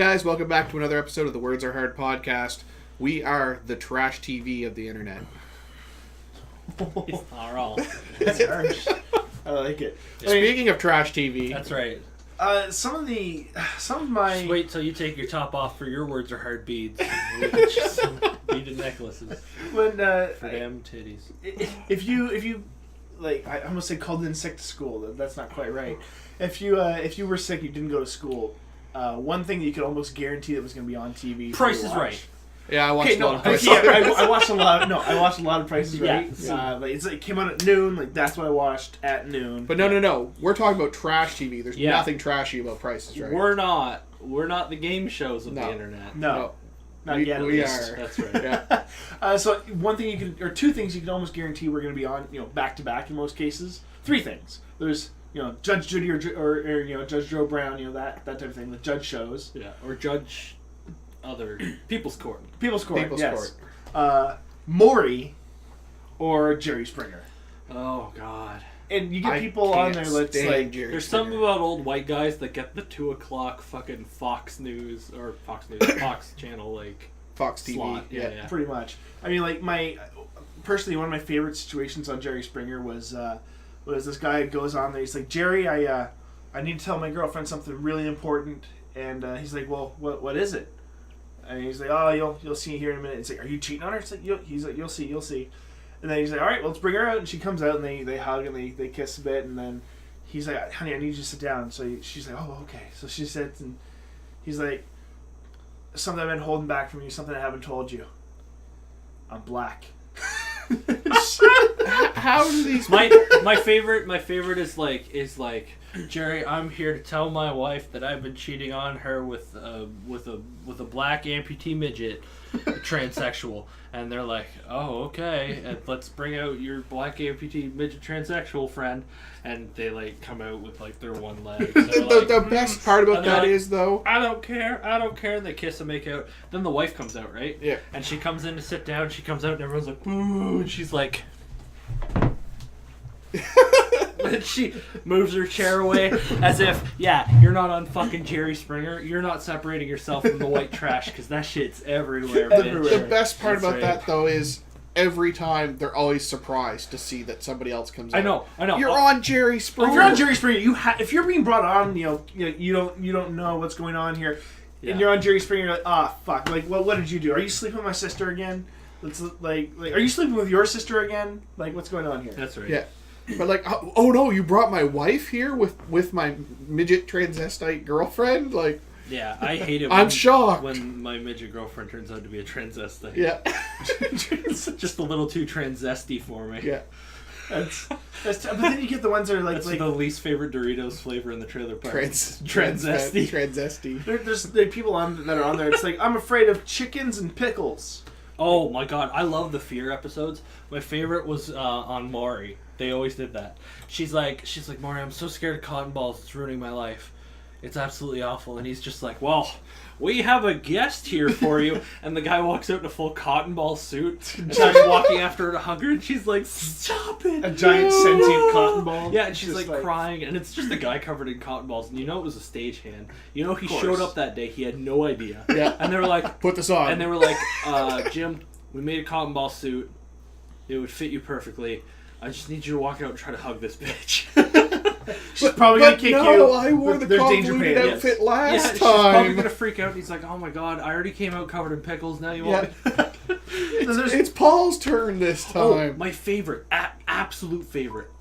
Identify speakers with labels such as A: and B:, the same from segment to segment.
A: guys, welcome back to another episode of the Words Are Hard podcast. We are the trash TV of the internet.
B: It's not wrong.
C: It's harsh. I like it.
A: Speaking of trash TV,
B: That's right.
C: Some of my.
B: Just wait till you take your top off for your Words Are Hard beads. Some beaded necklaces.
C: When
B: For damn titties.
C: if you like, I almost say called in sick to school. That's not quite right. If you were sick, you didn't go to school. One thing that you could almost guarantee that was going to be on TV.
B: Price is Right.
A: yeah, I watched a lot of Price.
C: I watched a lot. I watched a lot of Price is Right.
B: Yeah.
C: It came out at noon. Like that's what I watched at noon.
A: But no. We're talking about trash TV. There's
B: Yeah.
A: nothing trashy about Price is Right.
B: We're not the game shows of the internet.
C: No. Not yet.
A: We
C: at least.
A: are.
B: That's right.
A: Yeah.
C: So one thing you can, or two things you can almost guarantee we're going to be on, back to back in most cases. Three things. There's, Judge Judy or Judge Joe Brown, that type of thing. The judge shows.
B: Yeah. Or Judge other People's Court.
C: People's Court.
A: People's
C: yes.
A: Court.
C: Maury or Jerry Springer.
B: Oh God.
C: And you get
A: I
C: people on
A: can't
C: there that's
A: stand
C: like,
A: Jerry
B: There's
A: Springer.
B: something about old white guys that get the 2:00 fucking Fox News Fox Channel
A: Fox TV.
B: slot. Yeah.
C: pretty much. I mean, like personally, one of my favorite situations on Jerry Springer was this guy goes on there. He's like, Jerry, I need to tell my girlfriend something really important, and he's like, well, what is it? And he's like, oh, you'll see here in a minute. It's like, are you cheating on her? It's like, he's like, you'll see. And then he's like, all right, well, let's bring her out. And she comes out, and they hug, and they kiss a bit, and then he's like, honey, I need you to sit down. So she's like, oh, okay. So she sits, and he's like, something I've been holding back from you, something I haven't told you. I'm black.
A: How do these?
B: My favorite is like Jerry, I'm here to tell my wife that I've been cheating on her with a black amputee midget transsexual, and they're like, oh, okay, and let's bring out your black amputee midget transsexual friend, and they come out with their one leg.
A: The best part about that is though,
B: I don't care. And they kiss and make out. Then the wife comes out, right?
A: Yeah.
B: And she comes in to sit down. She comes out and everyone's like, boo. And she's like, and she moves her chair away as if, you're not on fucking Jerry Springer. You're not separating yourself from the white trash because that shit's everywhere, bitch.
A: the best part
B: That's
A: about that though is every time they're always surprised to see that somebody else comes out.
C: I know.
A: You're on Jerry Springer.
C: If you're on Jerry Springer, if you're being brought on, you don't know what's going on here, and you're on Jerry Springer. You're like, fuck. Like, what did you do? Are you sleeping with my sister again? Let's are you sleeping with your sister again? Like, what's going on here?
B: That's right.
A: Yeah. But oh no, you brought my wife here with my midget transvestite girlfriend?
B: Yeah, I hate it.
A: I'm shocked
B: when my midget girlfriend turns out to be a transvestite.
A: Yeah.
B: Just a little too transvesty for me.
A: Yeah.
C: But then you get the ones that are
B: That's the least favorite Doritos flavor in the trailer park.
A: Transvesty.
C: There's people that are on there. It's like, I'm afraid of chickens and pickles.
B: Oh my god, I love the Fear episodes. My favorite was on Maury. They always did that. She's like, Maury, I'm so scared of cotton balls. It's ruining my life. It's absolutely awful. And he's just like, well, we have a guest here for you. And the guy walks out in a full cotton ball suit and starts walking after her to hug her. And she's like, stop it.
C: A giant sentient cotton ball.
B: Yeah, and she's like crying. And it's just a guy covered in cotton balls. And it was a stagehand. He showed up that day. He had no idea.
A: Yeah.
B: And they were like,
A: put this on.
B: And they were like, Jim, we made a cotton ball suit. It would fit you perfectly. I just need you to walk out and try to hug this bitch.
C: She's probably going to kick you.
A: No, I wore the convoluted
C: pants.
A: outfit last time.
B: She's probably going to freak out. And he's like, oh my god, I already came out covered in pickles. Now you want me?
A: It's Paul's turn this time.
B: Oh, my favorite. Absolute favorite.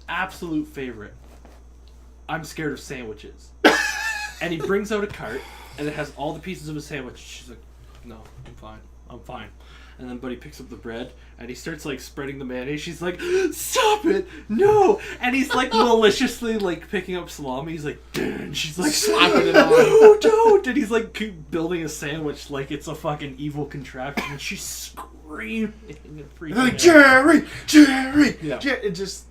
B: I'm scared of sandwiches. And he brings out a cart, and it has all the pieces of a sandwich. She's like, no, I'm fine. And then Buddy picks up the bread, and he starts spreading the mayonnaise. She's like, stop it, no! And he's maliciously picking up salami. He's like, and she's slapping it on. No, don't! And he's building a sandwich like it's a fucking evil contraption. And she's screaming and freaking out.
C: Jerry!
B: Yeah. This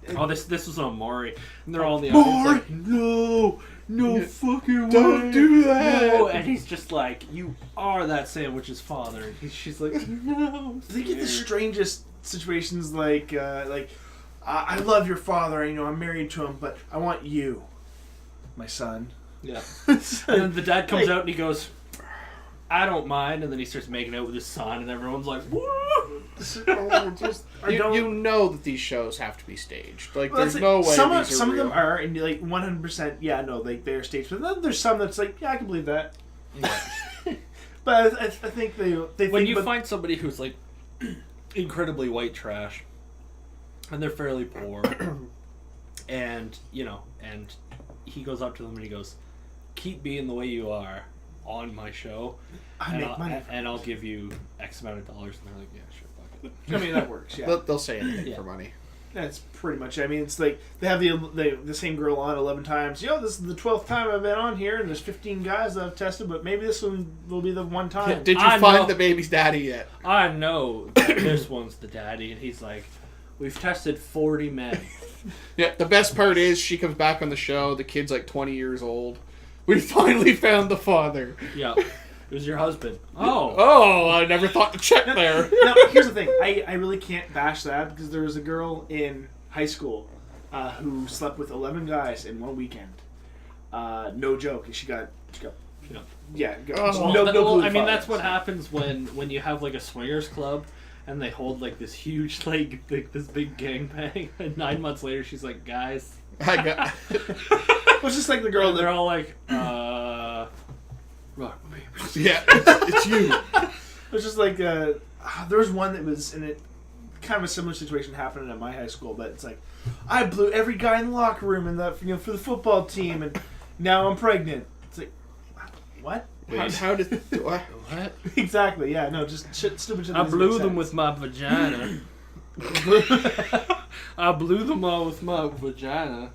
B: was on Maury, and they're all in the
A: Maury!
B: audience no fucking way.
A: Don't do that.
B: No. And he's just like, you are that sandwich's father. And she's like, no.
C: They get the strangest situations I love your father. I'm married to him, but I want you, my son.
B: Yeah. And then the dad comes out and he goes, I don't mind, and then he starts making out with his son, and everyone's like, woo!
A: You know that these shows have to be staged. Like,
C: Well,
A: there's no way
C: some
A: these are
C: of
A: real.
C: them are, and you're like 100%. Yeah, no, they're staged. But then there's some that's like, yeah, I can believe that.
A: Yeah.
C: But I think they
B: When
C: think,
B: you find somebody who's like incredibly white trash, and they're fairly poor, and and he goes up to them and he goes, "Keep being the way you are on my show,
C: I make money,
B: and I'll give you X amount of dollars." And they're like, "Yeah, sure, fuck it."
C: I mean, that works. Yeah,
A: They'll say anything
B: Yeah.
A: for money.
C: that's pretty much. I mean, it's like they have the same girl on 11 times. This is the 12th time I've been on here, and there's 15 guys that I've tested, but maybe this one will be the one time.
A: Did you
B: I
A: find
B: know.
A: the baby's daddy yet?
B: I know this one's the daddy, and he's like, "We've tested 40 men."
A: Yeah, the best part is she comes back on the show. The kid's like 20 years old. We finally found the father.
B: Yeah, it was your husband. Oh,
A: Oh, I never thought to check there.
C: Now, here's the thing. I really can't bash that because there was a girl in high school who slept with 11 guys in one weekend. No joke. She got
B: yeah.
A: Oh.
C: no clue
B: I mean, that's
C: fathers.
B: what happens when you have like a swingers club. And they hold like this huge like this big gangbang, and 9 months later she's like, "Guys,"
A: I got.
C: It was just like the girl
B: and
C: that
B: they're all like, rock baby.
A: Yeah, it's you.
C: it was just like there was one that was in it. Kind of a similar situation happening at my high school, but it's like I blew every guy in the locker room in the for the football team, and now I'm pregnant. It's like what?
A: How did? What?
B: What?
C: Exactly. Yeah. No. Just stupid shit.
B: I
C: doesn't
B: blew
C: make
B: them
C: sense.
B: with my vagina. I blew them all with my vagina.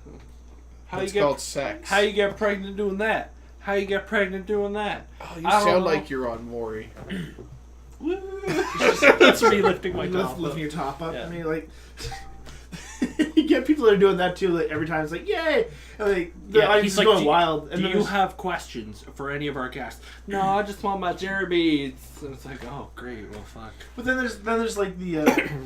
A: It's called sex.
B: How you get pregnant doing that? How you get pregnant doing that?
A: Oh, you
B: I don't
A: sound
B: know.
A: like you're on Maury.
B: That's me lifting my top.
C: Lifting your top up.
B: Yeah.
C: I mean, like, you get people that are doing that too. Like every time, it's like, yay! And, like the
B: Yeah,
C: audience
B: he's
C: is
B: like,
C: going
B: "Do-
C: wild. And
B: Do
C: then
B: you
C: there's-
B: have questions for any of our guests? No, I just want my Jerry beads. And it's like, oh, great. Well, fuck.
C: But then there's like the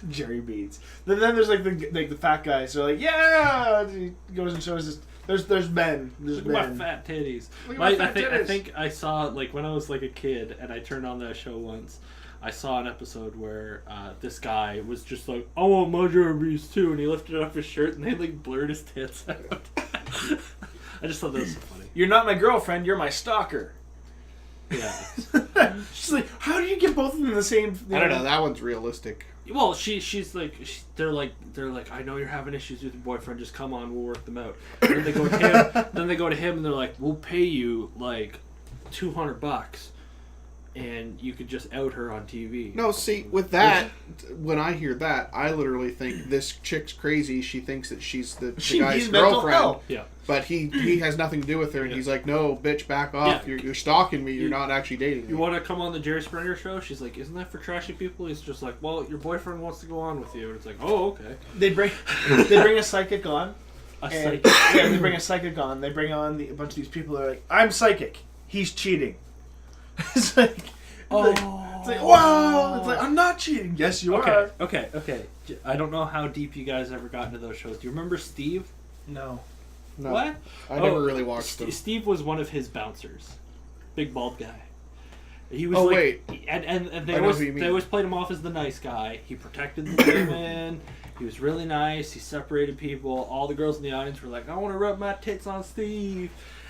C: Jerry beads. Then there's like the fat guys. So like, yeah, he goes and shows us. There's men. There's
B: Look at
C: men.
B: my fat titties.
C: Look at my fat
B: I
C: titties.
B: think I saw, like, when I was, like, a kid and I turned on that show once, I saw an episode where this guy was just like, I want my Jerry beads too, and he lifted up his shirt and they, like, blurred his tits out. I just thought that was so funny.
C: You're not my girlfriend. You're my stalker.
B: Yeah.
C: She's like, how do you get both of them in the same?
A: I don't know. That one's realistic.
B: Well, she's like, they're like, I know you're having issues with your boyfriend. Just come on, we'll work them out. And then they go to him. Then they go to him, and they're like, we'll pay you like $200, and you could just out her on TV.
A: No, see, with that, when I hear that, I literally think this chick's crazy. She thinks that she's the
C: She
A: guy's
C: needs mental
A: girlfriend.
C: help.
B: Yeah.
A: But he has nothing to do with her, and
B: Yeah.
A: he's like, no, bitch, back off.
B: Yeah.
A: You're stalking me. You're
B: You-
A: not actually dating me.
B: You want to come on the Jerry Springer show? She's like, isn't that for trashy people? He's just like, well, your boyfriend wants to go on with you, and it's like, oh, okay.
C: They bring a psychic on.
B: A
C: And,
B: psychic.
C: yeah, they bring a psychic on. They bring on a bunch of these people that are like, I'm psychic. He's cheating. It's like, it's like, wow. It's like, I'm not cheating. Yes, you are.
B: Okay. I don't know how deep you guys ever got into those shows. Do you remember Steve?
C: No.
A: No,
B: What?
A: I never really watched them.
B: Steve was one of his bouncers. Big bald guy. He was
A: Oh,
B: like,
A: wait.
B: And they
A: I know
B: always
A: who you mean.
B: they always played him off as the nice guy. He protected the women. He was really nice. He separated people. All the girls in the audience were like, I want to rub my tits on Steve.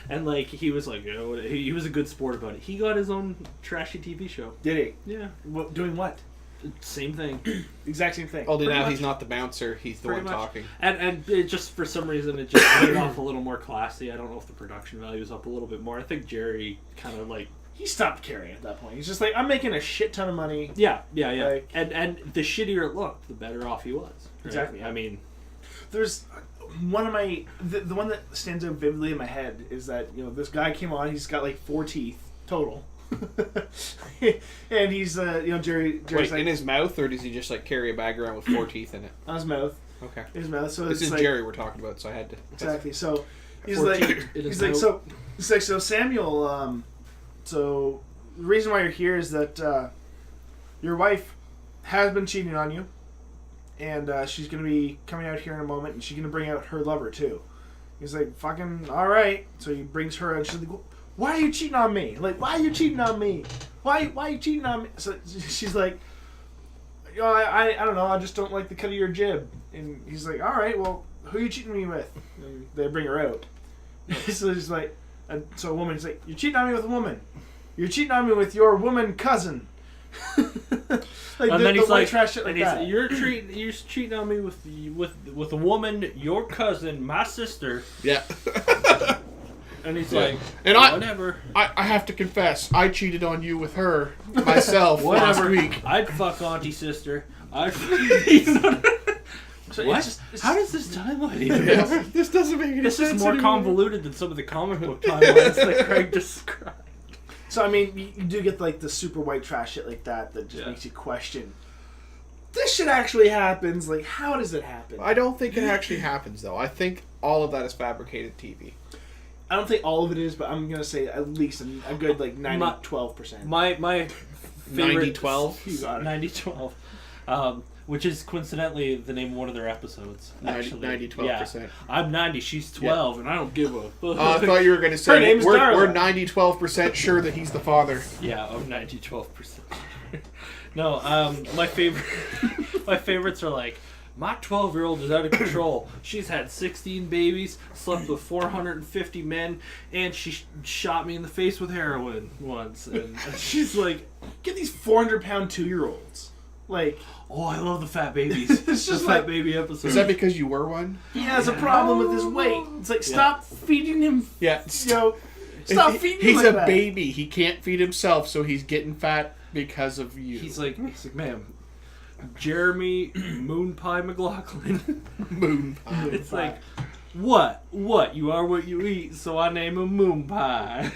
B: And like he was like, he was a good sport about it. He got his own trashy TV show.
C: Did he?
B: Yeah,
C: Doing what?
B: same thing.
C: Exact same thing.
A: Only
B: Pretty
A: now
B: much.
A: he's not the bouncer. He's the
B: Pretty
A: one
B: much.
A: talking.
B: And it just for some reason it just made it off a little more classy. I don't know if the production value is up a little bit more. I think Jerry kind of like
C: He stopped caring at that point. He's just like, I'm making a shit ton of money.
B: yeah.
C: Like-
B: and the shittier it looked, the better off he was. Right?
C: Exactly.
B: I mean,
C: There's one of my the one that stands out vividly in my head is that this guy came on. He's got like 4 teeth total, and he's Jerry's
A: Wait,
C: like
A: in his mouth, or does he just like carry a bag around with 4 teeth in it?
C: on his mouth.
A: Okay.
C: In his mouth. So
A: This
C: it's
A: is
C: like,
A: Jerry we're talking about, so I had to.
C: Exactly. So he's
B: 4
C: like,
B: teeth in his
C: he's like,
B: mouth.
C: so Samuel. So the reason why you're here is that your wife has been cheating on you, and she's gonna be coming out here in a moment, and she's gonna bring out her lover too. He's like, fucking all right. So he brings her, and she's like, why are you cheating on me? Like, why are you cheating on me? Why are you cheating on me? So she's like, I don't know. I just don't like the cut of your jib. And he's like, all right, well, who are you cheating on me with? And they bring her out. So she's like, so a woman's like, you're cheating on me with a woman. You're cheating on me with your woman cousin. Like
B: and then he's like,
C: trash shit like that.
B: you're cheating on me with a woman, your cousin, my sister.
A: Yeah.
B: And he's like,
A: and
B: whatever.
A: I have to confess, I cheated on you with her myself last week.
B: I'd fuck Auntie Sister.
C: So
B: what? How does this timeline even
A: Yeah, this doesn't make any sense.
B: This is more
A: anymore.
B: convoluted than some of the comic book timelines that Craig described.
C: So I mean, you do get like the super white trash shit like that just makes you question. This shit actually happens. Like, how does it happen?
A: I don't think it actually happens, though. I think all of that is fabricated TV.
C: I don't think all of it is, but I'm gonna say at least a good like 12%.
B: My favorite
A: 90-12?
C: You got it.
B: 90-12. Which is coincidentally the name of one of their episodes. Actually,
A: 90-12%.
B: Yeah. I'm 90, she's 12, and I don't give a fuck.
A: I thought you were going to say,
C: Her name's
A: we're
C: Darla.
A: 90-12% sure that he's the father.
B: Yeah, I'm 90-12%. No, my favorites are like, my 12-year-old is out of control. She's had 16 babies, slept with 450 men, and she shot me in the face with heroin once. And she's like,
C: Get these 400-pound 2-year-olds. Like,
B: oh, I love the fat babies.
C: It's just
B: the fat
C: like-
B: baby episode.
A: Is that because you were one?
C: he has a problem with his weight. It's like, stop feeding him.
A: Yeah.
C: You know, stop feeding him
A: He's
C: like
A: a
C: that.
A: baby. He can't feed himself, so he's getting fat because of you.
B: He's like, ma'am, Jeremy Moon Pie McLaughlin.
A: Moon pie.
B: It's like, what? You are what you eat, so I name him Moon Pie.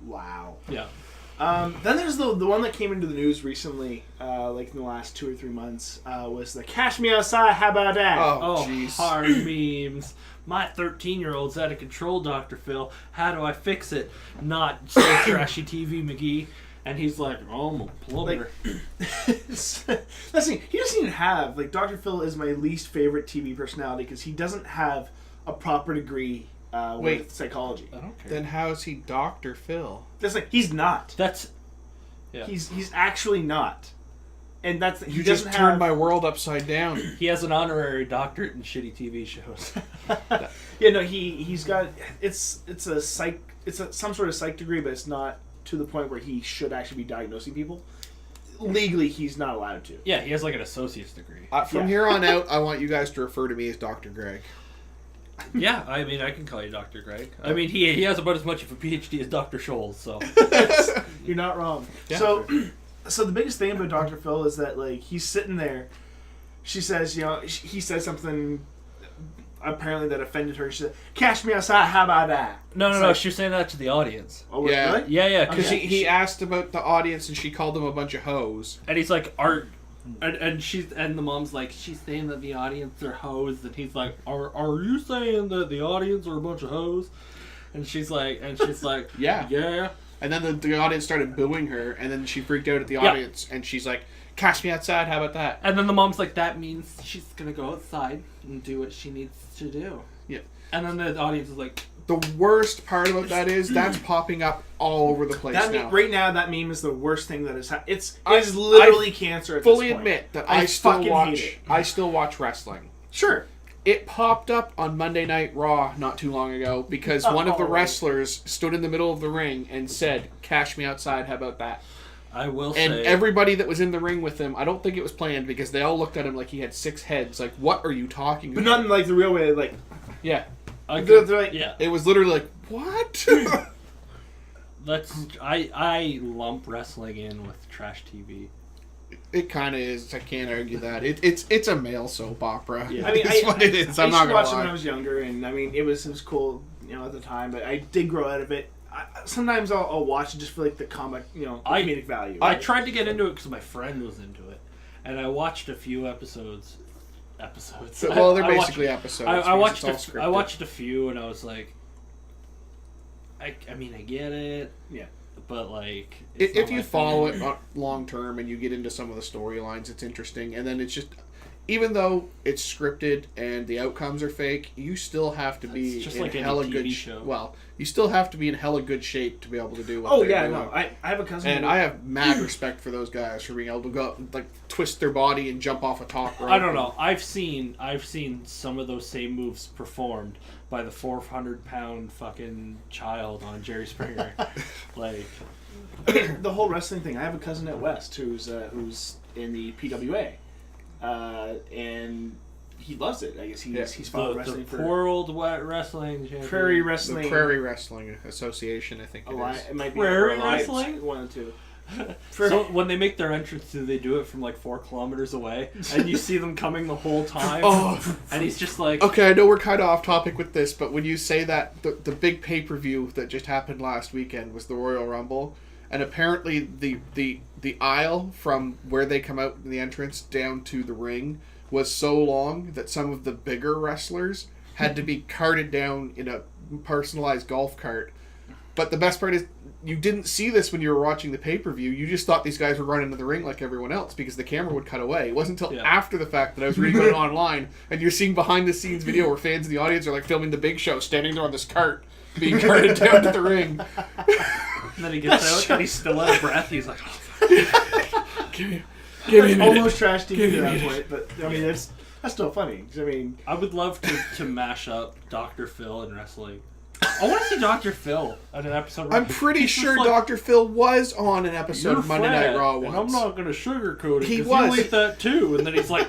C: Wow.
B: Yeah.
C: Then there's the one that came into the news recently, like in the last 2 or 3 months, was the Cash Me Outside, how about that?
A: Oh,
B: Oh,
A: jeez.
B: hard memes. My 13-year-old's out of control, Dr. Phil. How do I fix it? Not so trashy TV, McGee. And he's like, oh, I'm a plumber.
C: That's the thing. He doesn't even have, like, Dr. Phil is my least favorite TV personality because he doesn't have a proper degree with psychology.
B: I don't care.
A: Then how is he Dr. Phil?
C: That's like, he's not.
B: That's... Yeah.
C: He's actually not. And that's, he
A: You just
C: doesn't
A: turned
C: have,
A: my world upside down.
B: He has an honorary doctorate in shitty TV shows.
C: Yeah, no, he's got, it's some sort of psych degree, but it's not to the point where he should actually be diagnosing people. Legally, he's not allowed to.
B: Yeah, he has like an associate's degree.
A: From here on out, I want you guys to refer to me as Dr. Greg.
B: Yeah, I mean, I can call you Dr. Greg. I mean, he has about as much of a PhD as Dr. Scholes, so...
C: You're not wrong.
A: Yeah.
C: So the biggest thing about Dr. Phil is that, like, he's sitting there. She says, you know, he says something apparently that offended her. She said, "Cash me outside, how about that?"
B: No, she was saying that to the audience.
C: Oh,
A: Yeah.
C: really?
B: Yeah,
A: Because
B: because
A: he asked about the audience and she called them a bunch of hoes.
B: and he's like, and the mom's like, she's saying that the audience are hoes, and he's like, are you saying that the audience are a bunch of hoes? And she's like,
A: Yeah. And then the audience started booing her, and then she freaked out at the audience, and she's like, "Cash me outside, how about that?"
B: And then the mom's like, that means she's gonna go outside and do what she needs to do.
A: Yeah.
B: And then the audience is like,
A: The worst part about that is that's popping up all over the place now.
C: Right now, that meme is the worst thing that has happened. It's
A: I
C: literally cancer at
A: fully
C: this point.
A: admit that
C: I
A: I still
C: fucking
A: watch.
C: hate it.
A: I still watch wrestling.
C: Sure.
A: It popped up on Monday Night Raw not too long ago because one of the wrestlers stood in the middle of the ring and said, "Cash me outside, how about that?"
B: I will
A: And
B: say,
A: everybody that was in the ring with him, I don't think it was planned because they all looked at him like he had 6 heads. Like, what are you talking
C: But
A: about?
C: not in, like, the real way, like...
A: Yeah.
C: They're like...
B: yeah.
A: It was literally like, what?
B: I lump wrestling in with trash TV.
A: It kind of is. I can't argue that. It's a male soap opera.
C: Yeah. I mean,
A: it's what it is. I'm not
C: I used to
A: gonna
C: watch it when
A: lie.
C: I was younger, and I mean, it was cool, you know, at the time. But I did grow out of it. Sometimes I'll watch it just for like the comic, you know, comedic value.
B: I tried to get into it because my friend was into it, and I watched a few episodes.
A: Well, they're
B: I watched-
A: basically episodes.
B: I
A: because
B: watched
A: it's all
B: I
A: scripted.
B: watched a few, and I was like, I mean, I get it.
C: Yeah.
B: But like, it's
A: If
B: not
A: you
B: my
A: follow
B: thing.
A: it long term and you get into some of the storylines, it's interesting. And then it's just, even though it's scripted and the outcomes are fake, you still have to be
B: It's just
A: in
B: like any
A: hella
B: TV
A: good
B: show.
A: Well, you still have to be in hella good shape to be able to do what
C: Oh
A: they're
C: yeah,
A: doing.
C: no. I have a cousin.
A: And I have mad respect for those guys for being able to go up and, like, twist their body and jump off a top rope.
B: I don't know. I've seen some of those same moves performed by the 400-pound fucking child on Jerry Springer. Like,
C: the whole wrestling thing. I have a cousin at West who's in the PWA, and he loves it. I guess he's followed wrestling for
B: poor old wet wrestling champion.
C: Prairie
A: The
C: Wrestling.
A: Prairie Wrestling Association, I think it is.
C: It might be
B: Prairie
C: Alliance,
B: Wrestling?
C: one of the two.
B: So when they make their entrance, do they do it from like 4 kilometers away, and you see them coming the whole time?
A: Oh.
B: And he's just like,
A: Okay, I know we're kind of off topic with this, but when you say that, the big pay-per-view that just happened last weekend was the Royal Rumble, and apparently the aisle from where they come out in the entrance down to the ring was so long that some of the bigger wrestlers had to be carted down in a personalized golf cart. But the best part is, you didn't see this when you were watching the pay-per-view. You just thought these guys were running to the ring like everyone else because the camera would cut away. It wasn't until after the fact that I was reading about it online, and you're seeing behind-the-scenes video where fans in the audience are like filming the Big Show standing there on this cart, being carted down to the ring.
B: and then he gets out and he's still out of breath. He's like, oh,
A: Give me a minute.
C: Almost trash TV at that point, but I mean that's still funny. I mean,
B: I would love to mash up Dr. Phil and wrestling. I want to see Dr. Phil on an episode.
A: I'm pretty sure Dr. Phil was on an episode of Monday Night Raw once.
B: And I'm not going to sugarcoat it.
A: He
B: 'cause
A: was.
B: You ate that too. And then he's like,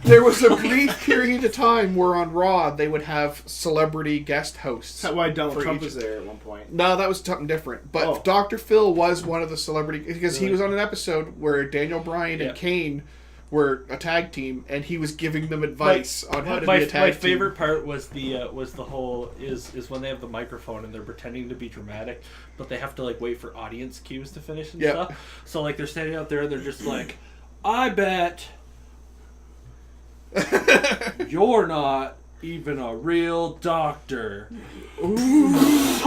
A: There was a brief period of time where on Raw they would have celebrity guest hosts.
C: that's why Donald
A: For
C: Trump
A: each-
C: was there at one point.
A: No, that was something different. But
C: Oh.
A: Dr. Phil was one of the celebrity because he
B: Really?
A: was on an episode where Daniel Bryan and Kane were a tag team, and he was giving them advice on how to be a tag
B: my
A: team.
B: favorite part was the whole is when they have the microphone and they're pretending to be dramatic, but they have to like wait for audience cues to finish and
A: Yep.
B: stuff. So like they're standing out there and they're just like, I bet you're not even a real doctor. Ooh.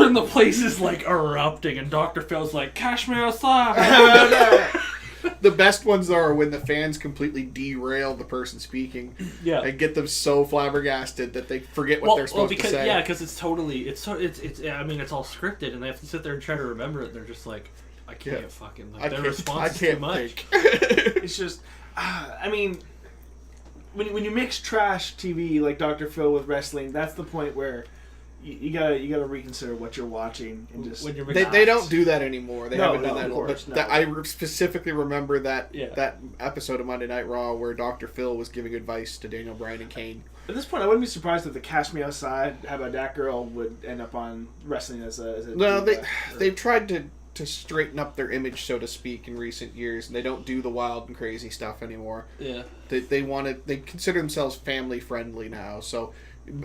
B: And the place is like erupting, and Dr. Phil's like, cash me outside.
A: The best ones are when the fans completely derail the person speaking
B: Yeah.
A: and get them so flabbergasted that they forget what they're supposed
B: because,
A: to say.
B: Yeah, because it's totally it's I mean it's all scripted, and they have to sit there and try to remember it. And they're just like, I can't fucking like their response is too much.
C: It's just, I mean, when you mix trash TV like Dr. Phil with wrestling, that's the point where you gotta reconsider what you're watching and just.
B: When you're
A: They don't do that anymore. They
C: No,
A: haven't done
C: no,
A: that.
C: of course,
A: But
C: no.
A: I specifically remember that
B: Yeah.
A: that episode of Monday Night Raw where Dr. Phil was giving advice to Daniel Bryan and Kane.
C: At this point, I wouldn't be surprised if the Cash Me Outside, How About That Girl, would end up on wrestling as a.
A: No, they've tried to straighten up their image, so to speak, in recent years, and they don't do the wild and crazy stuff anymore.
B: Yeah.
A: They consider themselves family friendly now. So,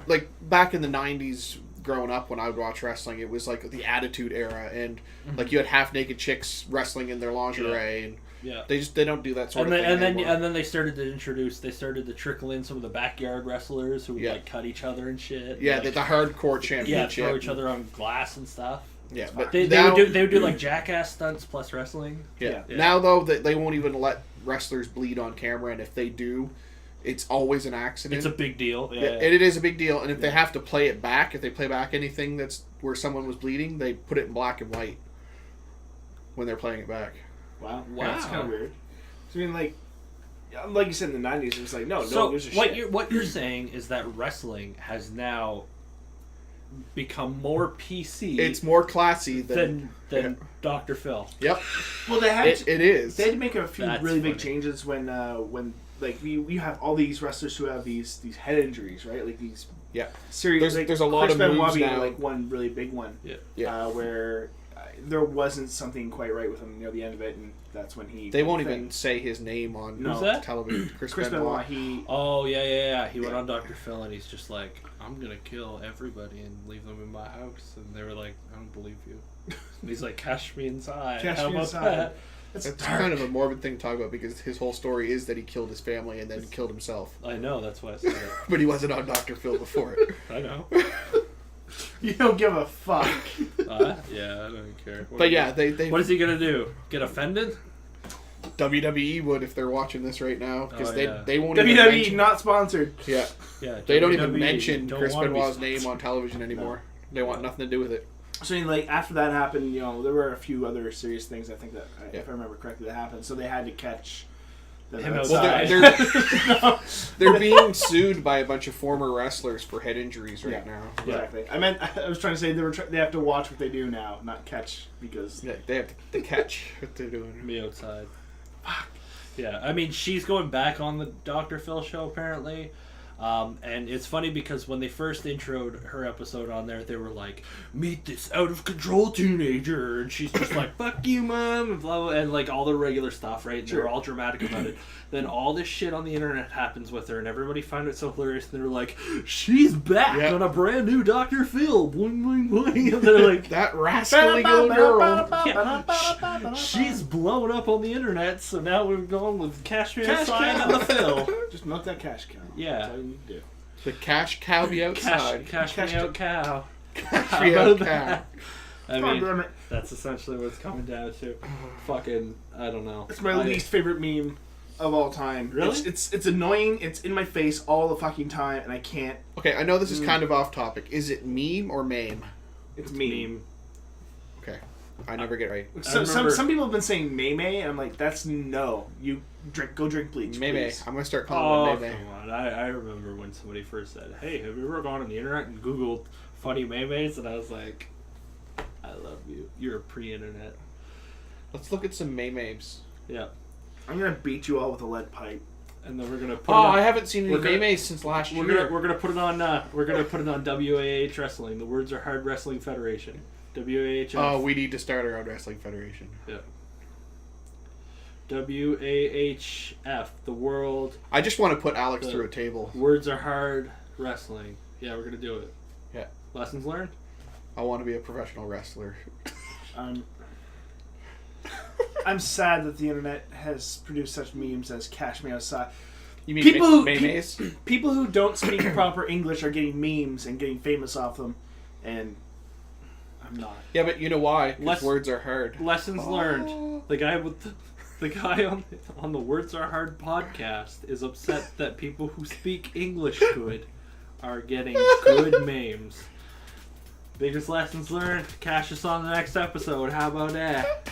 A: like back in the '90s, growing up when I would watch wrestling, it was like the Attitude Era, and like you had half naked chicks wrestling in their lingerie, and
B: Yeah.
A: they don't do that sort
B: And
A: of
B: then,
A: thing
B: and then
A: anymore.
B: and then they started to trickle in some of the backyard wrestlers who would like cut each other and shit.
A: Yeah,
B: like,
A: the hardcore championship.
B: throw each other on glass and stuff.
A: Yeah, but
B: They
A: now,
B: would do like jackass stunts plus wrestling.
A: Yeah.
B: Yeah.
A: Now though, they won't even let wrestlers bleed on camera, and if they do, it's always an accident.
B: It's a big deal. Yeah,
A: Yeah, it is a big deal, and if they have to play it back, if they play back anything that's where someone was bleeding, they put it in black and white when they're playing it back.
C: Wow.
B: Wow.
C: That's kind of weird. So, I mean, like you said in the 90s, it was like, no
B: So
C: one gives a
B: what
C: shit.
B: what you're saying is that wrestling has now become more PC.
A: It's more classy than
B: Dr. Phil.
A: Yep,
C: Well, they had
A: it is.
C: They had to make a few
B: That's
C: really big
B: funny.
C: changes when like we have all these wrestlers who have these head injuries, right? Like these
A: Yeah,
C: serious.
A: There's a lot
C: Chris
A: of
C: Benoit
A: moves
C: being,
A: now.
C: like one really big one.
B: Yeah.
C: Where there wasn't something quite right with him near the end of it, and that's when he.
A: They won't even say his name on
C: No.
B: Who's that?
A: television.
C: Chris Benoit. He.
B: Oh yeah. He went on Dr. Phil and he's just like, I'm gonna kill everybody and leave them in my house, and they were like, I don't believe you. And he's like, cash me inside.
C: Cash
B: How
C: me
B: about
C: inside.
B: that?
C: That's
A: It's
C: dark.
A: kind of a morbid thing to talk about because his whole story is that he killed his family and then killed himself.
B: I know, that's why I said it.
A: But he wasn't on Dr. Phil before it.
B: I know.
C: You don't give a fuck.
B: Yeah, I don't care.
A: But yeah, they
B: What is he gonna do? Get offended?
A: WWE would if they're watching this right now because
B: Oh, yeah.
A: they won't even
C: WWE
A: mention,
C: not sponsored.
A: yeah,
B: Yeah,
A: they don't even
B: WWE
A: mention
B: don't
A: Chris
B: wanna be
A: Benoit's
B: sponsored.
A: name on television anymore. They want nothing to do with it.
C: So, I mean, like, after that happened, you know, there were a few other serious things, I think, that,
A: Yeah.
C: if I remember correctly, that happened. So they had to catch them
B: Him
C: outside.
B: outside.
A: They're being sued by a bunch of former wrestlers for head injuries right
C: Yeah.
A: now.
C: Exactly. I was trying to say they have to watch what they do now, not catch, because...
A: Yeah, they have to catch what they're doing.
B: Me outside. Yeah, I mean, she's going back on the Dr. Phil show, apparently. And it's funny because when they first introed her episode on there, they were like, meet this out-of-control teenager. And she's just like, fuck you, mom, and blah, blah, and like all the regular stuff, right? And
C: Sure.
B: they're all dramatic about it. Then all this shit on the internet happens with her, and everybody found it so hilarious. And they're like, she's back
A: Yep.
B: on a brand new Dr. Phil. Boing, boing, boing. And they're like,
A: That rascally little girl.
B: yeah, she's blown up on the internet, so now we're going with Cashmere
C: Cash
B: Sign
C: cow.
B: and the Phil.
C: Just milk that cash cow.
B: Yeah.
C: That's all you need to do.
A: The cash cow be outside.
B: Cash me out cow.
A: Cash me
B: How
A: out
B: about
A: cow.
B: that? I
C: Come on,
B: mean,
C: damn it.
B: that's essentially what it's coming down to. Fucking, I don't know.
C: It's my least favorite meme of all time.
B: Really?
C: It's annoying. It's in my face all the fucking time, and I can't.
A: Okay, I know this is kind of off topic. Is it meme or meme?
C: It's meme.
A: Okay, I never get it right.
C: Some people have been saying May May, and I'm like, that's no. You go drink bleach,
A: Meme.
C: please.
A: I'm gonna start
B: Oh,
A: calling it
B: come
A: meme.
B: on. I remember when somebody first said, hey, have you ever gone on the internet and Googled funny memes? And I was like, I love you. You're a pre-internet.
A: Let's look at some memes.
B: Yeah.
C: I'm gonna beat you all with a lead pipe.
B: And then we're gonna put
A: Oh,
B: it on,
A: I haven't seen any
B: we're gonna-
A: memes since last
B: we're
A: year.
B: gonna put it on WAH Wrestling. The Words Are Hard Wrestling Federation. WAHF.
A: Oh, we need to start our own wrestling federation.
B: Yeah. WAHF. The World
A: I just want to put Alex through a table.
B: Words Are Hard Wrestling. Yeah, we're gonna do it.
A: Yeah.
B: Lessons learned?
A: I want to be a professional wrestler.
C: I'm sad that the internet has produced such memes as Cash Me Outside.
A: You mean
C: People who-
A: memes?
C: People who don't speak proper English are getting memes and getting famous off them, and I'm not.
A: Yeah, but you know why? 'Cause
B: Less-
A: words are hard.
B: Lessons learned. The guy with the guy on the Words Are Hard podcast is upset that people who speak English good are getting good memes. Biggest lessons learned. Cash us on the next episode. How about that?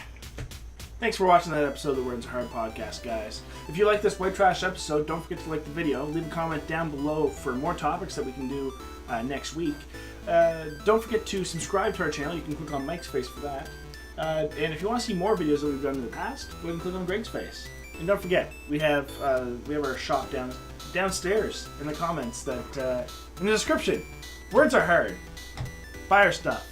C: Thanks for watching that episode of the Words Are Hard podcast, guys. If you like this white trash episode, don't forget to like the video. Leave a comment down below for more topics that we can do next week. Don't forget to subscribe to our channel. You can click on Mike's face for that. And if you want to see more videos that we've done in the past, go ahead and click on Greg's face. And don't forget, we have our shop downstairs in the comments that in the description. Words are hard. Buy our stuff.